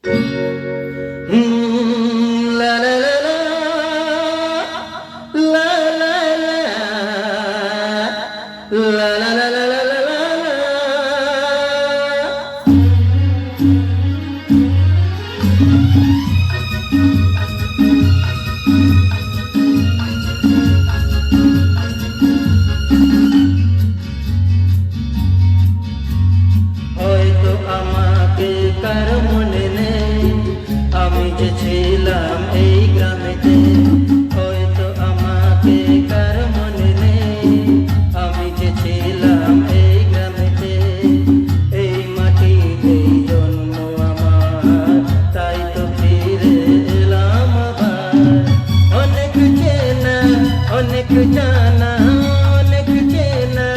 La la la la, la la la, la la la la la la la. হয়তো আমাকে কার মনে নেই, আমি যে ছিলাম এই গ্রামেতে। হয়তো আমাকে কার মনে নেই, আমি যে ছিলাম এই গ্রামেতে। এই মাটিতেই জন্ম আমার, তাই তো ফিরে এলাম আবার। অনেক চেনা, অনেক জানা, অনেক চেনা,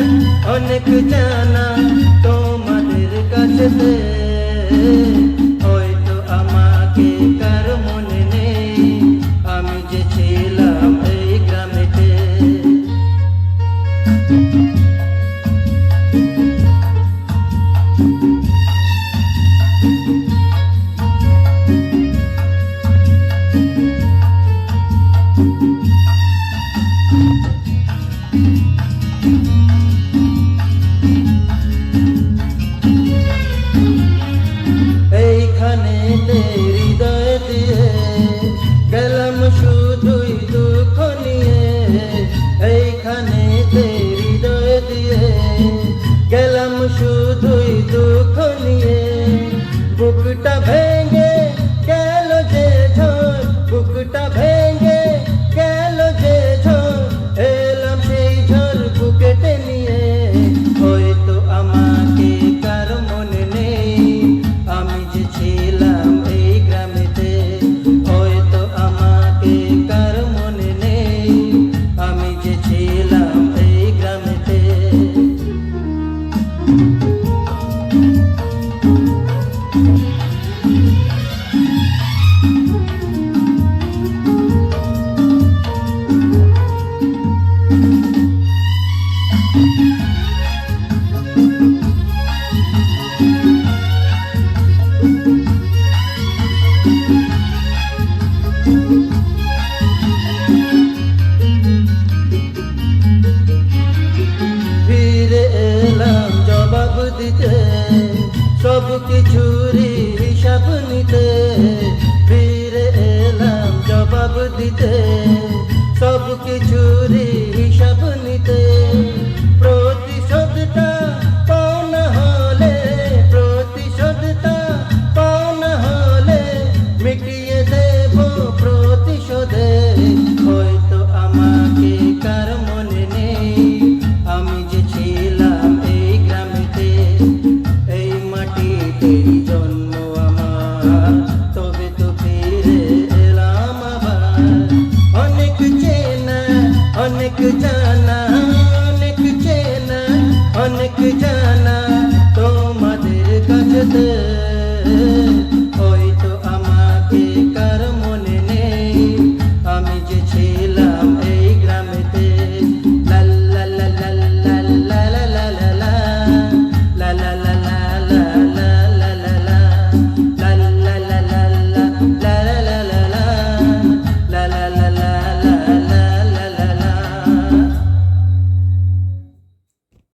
অনেক জানা তোমাদের কাছেতে। হয়তো আমাকে কার মনে নেই, আমি যে ছিলাম এই গ্রামেতে। এইখানেতে হৃদয় দিয়ে গেলাম শুধুই দুঃখ নিয়ে। এইখানেতে হৃদয় দিয়ে গেলাম শুধুই দুঃখ নিয়ে। বুকটা ভেঙে গেল যে ঝড়, বুকটা ভেঙে গেল যে ঝড়, এলাম সেই ঝড় বুকেতে নিয়ে। হয়তো আমাকে কার মনে নেই, আমি যে ছিলাম এই গ্রামেতে। হয়তো আমাকে কার মনে নেই, আমি যে ছিলাম এই গ্রামেতে। ফিরে এলাম জবাব দিতে, সব কিছুরই হিসাব নিতে। ফিরে এলাম জবাব দিতে, সব কিছুরই হিসাব নিতে।